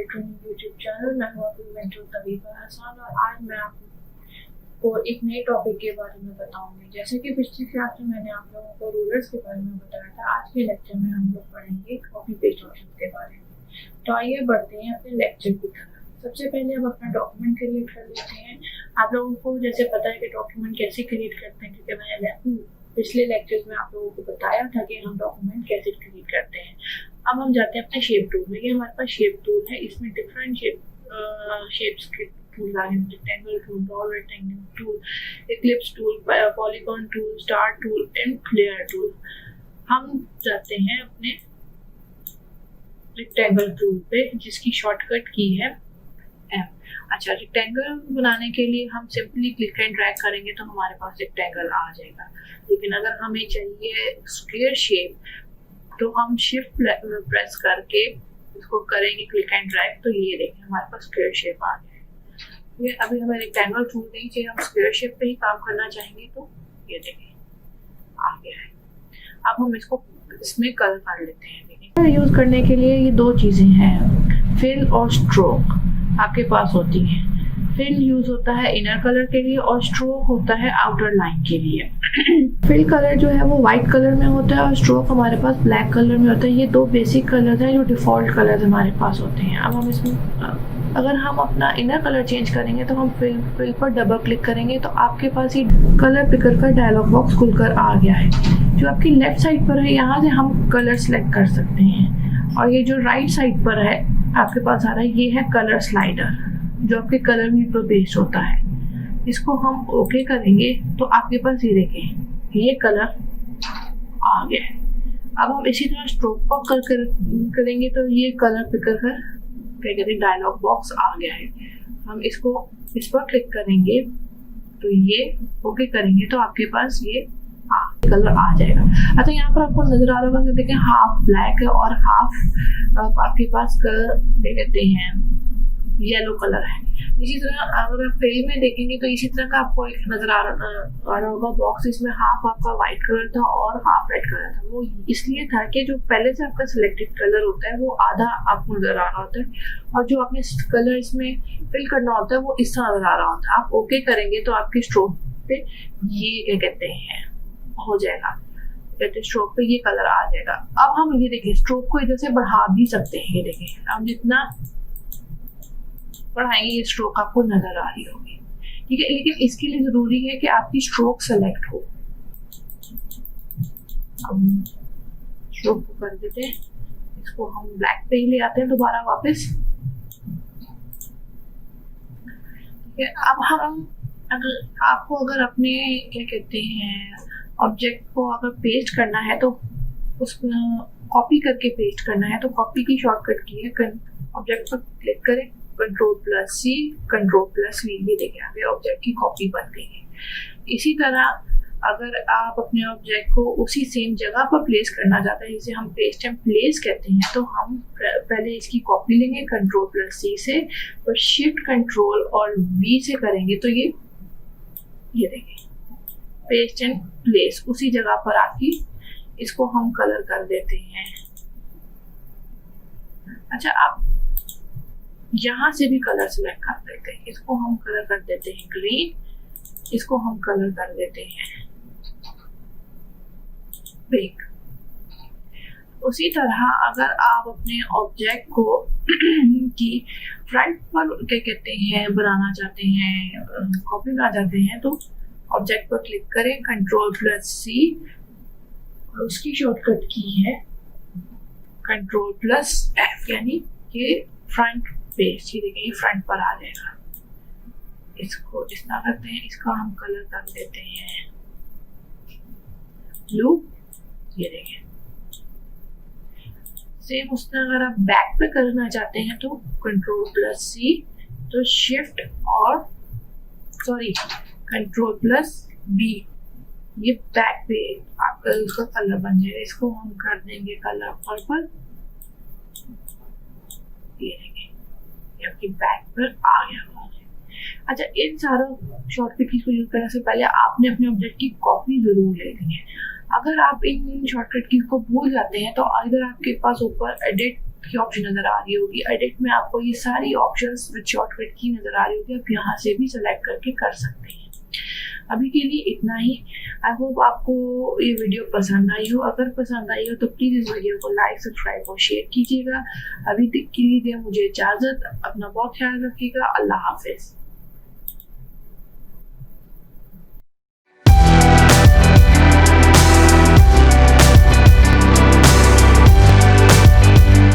हमारे training YouTube channel. मैं हूँ आपकी मेंटर तबीबा हसन और आज मैं आपको एक नए टॉपिक के बारे में बताऊंगी। जैसे कि पिछली क्लास में मैंने आप लोगों को रूलर्स के बारे में बताया था, आज के लेक्चर में हम लोग पढ़ेंगे कॉपी पेस्ट ऑप्शन के बारे में। तो आइए बढ़ते हैं अपने लेक्चर की तरफ। सबसे पहले हम अपना डॉक्यूमेंट क्रिएट कर लेते हैं। आप लोगों को जैसे पता है कि डॉक्यूमेंट कैसे क्रिएट करते हैं, क्योंकि मैंने पिछले लेक्चर्स में आप लोगों को बताया था कि हम डॉक्यूमेंट कैसे क्रिएट करते हैं। अब हम जाते हैं अपने शेप टूल में। ये हमारे पास शेप टूल है, इसमें डिफरेंट शेप्स के टूल आ गए, रेक्टेंगल टूल, डॉल rectangle tool, ellipse tool, polygon tool, star tool and flare tool. हम जाते हैं अपने रेक्टेंगल टूल पे, जिसकी शॉर्टकट की है एम। अच्छा, रेक्टेंगल बनाने के लिए हम सिंपली क्लिक एंड ड्रैग करेंगे तो हमारे पास रेक्टेंगल आ जाएगा। लेकिन अगर हमें चाहिए स्क्वायर शेप तो हम शिफ्ट प्रेस करके इसको करेंगे क्लिक एंड ड्रैग, तो ये देखें हमारे पास स्क्वायर शेप आ गया है। ये अभी हमें रेक्टेंगल टूल नहीं चाहिए, हम स्क्वायर शेप पे ही काम करना चाहेंगे तो ये देखें आ गया है। अब हम इसको इसमें कलर कर लेते हैं। देखिए यूज करने के लिए ये दो चीजें हैं, फिल और स्ट्रोक आपके पास होती है। फिल यूज होता है इनर कलर के लिए और स्ट्रोक होता है आउटर लाइन के लिए। फिल कलर जो है वो व्हाइट कलर में होता है और स्ट्रोक हमारे पास ब्लैक कलर में होता है। ये दो बेसिक कलर हैं जो डिफॉल्ट कलर हमारे पास होते हैं। अब हम इसमें अगर हम अपना इनर कलर चेंज करेंगे तो हम फिल पर डबल क्लिक करेंगे तो आपके पास ये कलर पिकर का डायलॉग बॉक्स खुलकर आ गया है। जो आपकी लेफ्ट साइड पर है यहाँ से हम कलर सेलेक्ट कर सकते हैं, और ये जो राइट साइड पर है आपके पास आ रहा है, ये है कलर स्लाइडर जो आपके कलर में पर बेस्ड होता है। इसको हम ओके करेंगे तो आपके पास ये देखें ये कलर आ गया है। अब हम इसी तरह स्ट्रोक पर करेंगे तो ये कलर पिकर का क्या कहते हैं डायलॉग बॉक्स आ गया है। हम इसको इस पर क्लिक करेंगे तो ये ओके करेंगे तो आपके पास ये कलर आ जाएगा। अच्छा, यहाँ पर आपको नजर आ रहा होगा कि देखें हाफ ब्लैक है और हाफ आपके पास कलर क्या कहते हैं येलो कलर है। इसी तरह अगर आप फिल में देखेंगे तो इसी तरह का आपको एक नजर आ रहा होगा बॉक्स, इसमें हाफ आपका व्हाइट कलर था और हाफ रेड कलर था। वो इसलिए था कि जो पहले से आपका सिलेक्टेड कलर होता है वो आधा आपको नजर आ रहा होता है और जो आपने कलर इसमें फिल करना होता है वो इस तरह नजर आ रहा होता है। आप ओके करेंगे तो आपके स्ट्रोक पे ये क्या कहते हैं हो जाएगा, कहते स्ट्रोक पे ये कलर आ जाएगा। अब हम ये देखें स्ट्रोक को इधर से बढ़ा भी सकते हैं। ये देखें हम जितना बढ़ाएंगे ये स्ट्रोक आपको नजर आ रही होगी, ठीक है। लेकिन इसके लिए जरूरी है कि आपकी स्ट्रोक सेलेक्ट हो। हम स्ट्रोक को कर देते हैं, इसको हम ब्लैक पे ही ले आते हैं दोबारा वापस, ठीक है। अब हम अगर अपने क्या कहते हैं ऑब्जेक्ट को अगर पेस्ट करना है तो उसमें कॉपी करके पेस्ट करना है तो कॉपी की शॉर्टकट की है, ऑब्जेक्ट पर क्लिक करें, Ctrl+C, Ctrl+V, ये देखिए आगे ऑब्जेक्ट की कॉपी बन गई है। इसी तरह अगर आप अपने ऑब्जेक्ट को उसी सेम जगह पर प्लेस करना चाहते हैं, जिसे हम पेस्ट एंड प्लेस कहते हैं, तो हम पहले इसकी कॉपी लेंगे Ctrl+C से और शिफ्ट Ctrl और V से करेंगे तो ये देखिए पेस्ट एंड प्लेस उसी जगह पर आपकी। इसको हम कलर कर देते हैं। अच्छा, आप यहाँ से भी कलर सेलेक्ट कर देते हैं। इसको हम कलर कर देते हैं ग्रीन, इसको हम कलर कर देते हैं पिंक। उसी तरह अगर आप अपने ऑब्जेक्ट को की फ्रंट पर क्या कहते हैं बनाना चाहते हैं, कॉपी करना चाहते हैं, तो ऑब्जेक्ट पर क्लिक करें Ctrl+C और उसकी शॉर्टकट की है Ctrl+F, यानी ये फ्रंट पेज, ये देखिए ये फ्रंट पर आ जाएगा। इसको इस तरह करते हैं, इसका हम कलर कर देते हैं ब्लू, ये देखिए। सेम उस तरह अगर आप बैक पे करना चाहते हैं तो Ctrl+C, तो शिफ्ट और Ctrl+B, ये बैक पे आपका उसका कलर बन जाएगा। इसको हम कर देंगे कलर पर्पल, ये देखिए आपकी बैक पर आ गया। अच्छा, इन सारों शॉर्टकट कीज को यूज करने से पहले आपने अपने ऑब्जेक्ट की कॉपी जरूर लेनी है। अगर आप इन शॉर्टकट कीज को भूल जाते हैं तो अगर आपके पास ऊपर एडिट की ऑप्शन नज़र आ रही होगी, एडिट में आपको ये सारी ऑप्शंस विद शॉर्टकट की नज़र आ रही होगी, आप यहाँ से भी सेलेक्ट करके कर सकते हैं। अभी के लिए इतना ही। आई होप आपको ये वीडियो पसंद आई हो। अगर पसंद आई हो तो प्लीज़ इस वीडियो को लाइक, सब्सक्राइब और शेयर कीजिएगा। अभी तक के लिए मुझे इजाज़त। अपना बहुत ख्याल रखिएगा। अल्लाह हाफिज़।